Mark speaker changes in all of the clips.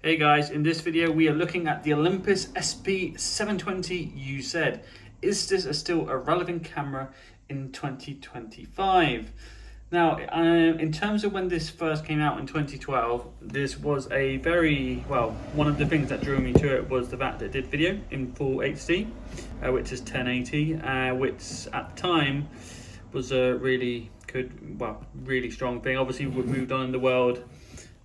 Speaker 1: Hey guys, in this video we are looking at the Olympus SP-720UZ. Is this still a relevant camera in 2025? Now, in terms of when this first came out in 2012, this was a very, well, one of the things that drew me to it was the fact that it did video in full HD, which is 1080, which at the time was a really good, well, really strong thing. Obviously we've moved on in the world,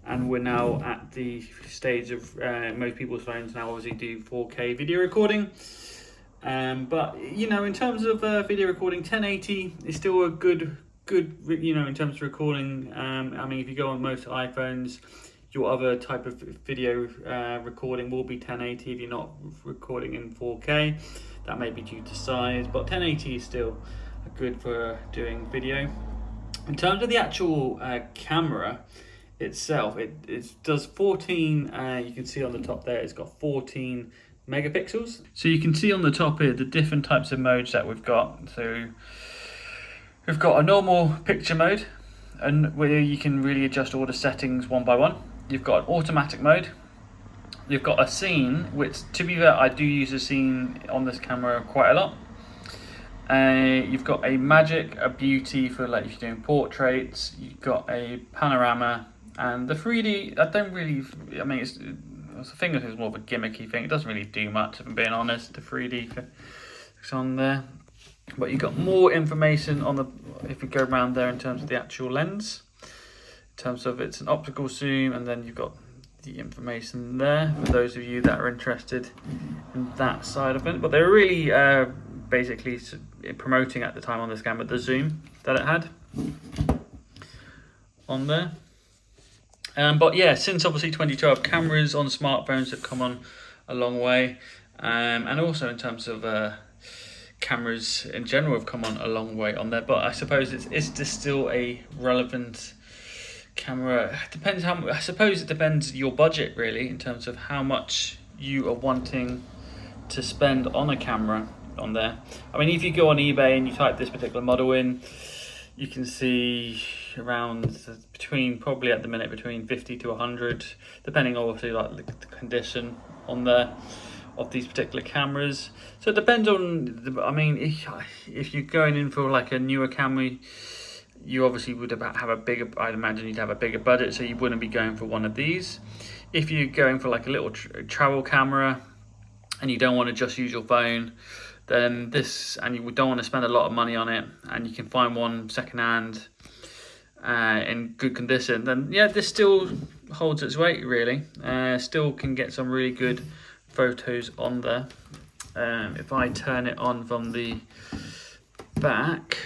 Speaker 1: and we're now at the stage of most people's phones now obviously do 4K video recording. But you know, in terms of video recording, 1080 is still a good, you know, in terms of recording. I mean, if you go on most iPhones, your other type of video recording will be 1080 if you're not recording in 4K. That may be due to size, but 1080 is still good for doing video. In terms of the actual camera itself, it does 14, you can see on the top there, it's got 14 megapixels. So you can see on the top here the different types of modes that we've got. So we've got a normal picture mode, and where you can really adjust all the settings one by one. You've got an automatic mode. You've got a scene, which, to be fair, I do use a scene on this camera quite a lot. You've got a magic, a beauty for like if you're doing portraits. You've got a panorama, and the 3D, I don't really, I mean, it's I think it's more of a gimmicky thing. It doesn't really do much, if I'm being honest, the 3D it's on there. But you've got more information on the, if we go around there, in terms of the actual lens. In terms of it's an optical zoom, and then you've got the information there for those of you that are interested in that side of it. But they're really basically promoting at the time on this camera the zoom that it had on there. But yeah, since obviously 2012, cameras on smartphones have come on a long way, and also in terms of cameras in general have come on a long way on there. But I suppose is this still a relevant camera? It depends how, I suppose it depends your budget really, in terms of how much you are wanting to spend on a camera on there. I mean, if you go on eBay and you type this particular model in, you can see around between, probably at the minute, between 50 to 100, depending obviously like the condition on there of these particular cameras. So it depends on I mean, if you're going in for like a newer camera, you obviously would have a bigger, I'd imagine you'd have a bigger budget, so you wouldn't be going for one of these. If you're going for like a little travel camera and you don't want to just use your phone, then this, and you don't want to spend a lot of money on it, and you can find one secondhand in good condition, then yeah, this still holds its weight really. Still can get some really good photos on there. If I turn it on from the back,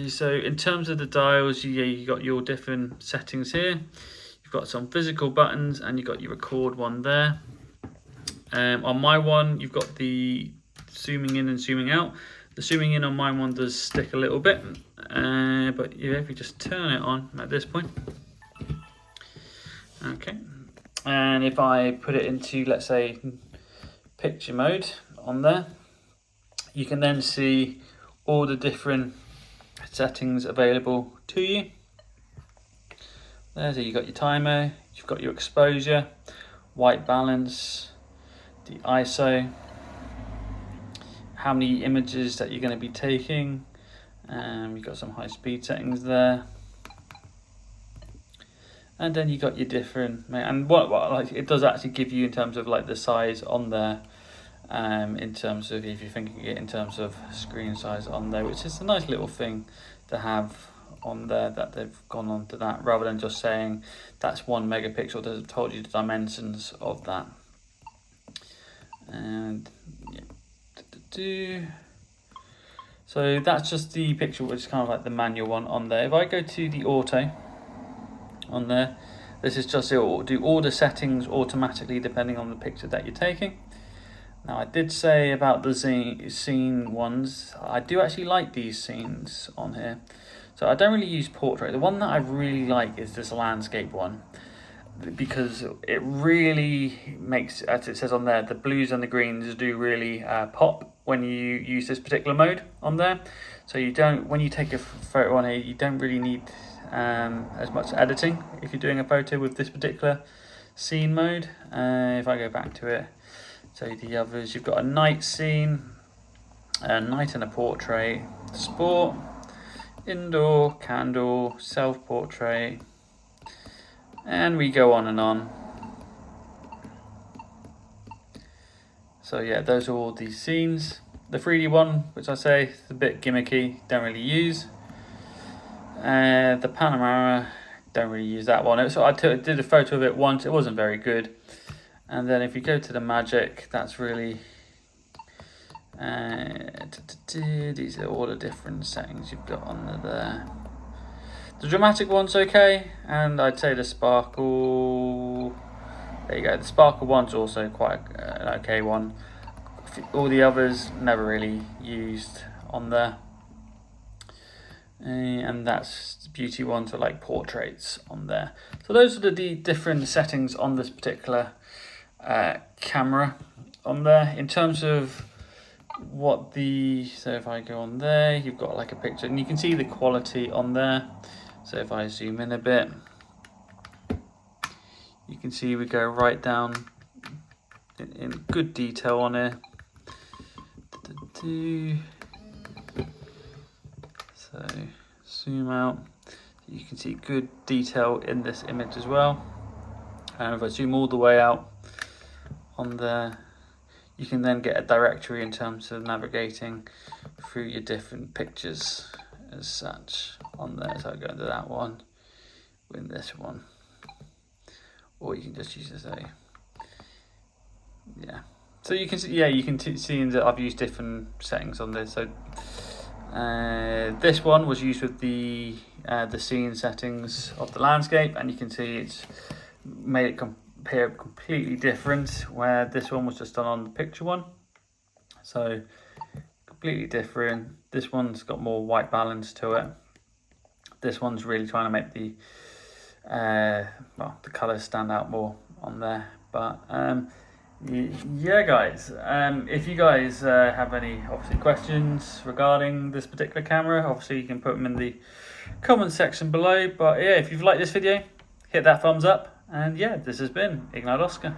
Speaker 1: so in terms of the dials, you got your different settings here. You've got some physical buttons, and you've got your record one there. On my one, you've got the zooming in and zooming out. The zooming in on my one does stick a little bit, but yeah, if you just turn it on at this point, okay, and if I put it into, let's say, picture mode on there, you can then see all the different settings available to you. There, so you've got your timer, you've got your exposure, white balance, the ISO, how many images that you're going to be taking. You've got some high speed settings there, and then you got your different, and what like it does actually give you in terms of like the size on there, in terms of if you're thinking it in terms of screen size on there, which is a nice little thing to have on there, that they've gone on to that, rather than just saying that's 1 megapixel. They've told you the dimensions of that. And yeah, so that's just the picture, which is kind of like the manual one on there. If I go to the auto on there, this is just, it will do all the settings automatically depending on the picture that you're taking. Now, I did say about the scene ones, I do actually like these scenes on here. So I don't really use portrait. The one that I really like is this landscape one, because it really makes, as it says on there, the blues and the greens do really pop when you use this particular mode on there. So you don't, when you take a photo on here, you don't really need as much editing if you're doing a photo with this particular scene mode. If I go back to it, so the others, you've got a night scene, a night and a portrait, sport, indoor, candle, self-portrait, and we go on and on. So yeah, those are all these scenes. The 3D one, which I say is a bit gimmicky, don't really use. The panorama, don't really use that one. I did a photo of it once, it wasn't very good. And then if you go to the magic, that's really these are all the different settings you've got on there. The dramatic one's okay, and I'd say the sparkle, there you go, the sparkle one's also quite an okay one. All the others never really used on there. And that's the beauty ones are like portraits on there. So those are the different settings on this particular camera on there. In terms of what so if I go on there, you've got like a picture and you can see the quality on there. So if I zoom in a bit, you can see we go right down in good detail on it. So zoom out, you can see good detail in this image as well. And if I zoom all the way out on there, you can then get a directory in terms of navigating through your different pictures as such on there. So I go into that one, in this one, or you can just use this so you can see, you can see that I've used different settings on this. So this one was used with the scene settings of the landscape, and you can see it's made it appear completely different, where this one was just done on the picture one. So completely different. This one's got more white balance to it. This one's really trying to make the colours stand out more on there. But yeah guys, if you guys have any obviously questions regarding this particular camera, obviously you can put them in the comment section below. But yeah, if you've liked this video, hit that thumbs up, and yeah, this has been Ignite Oscar.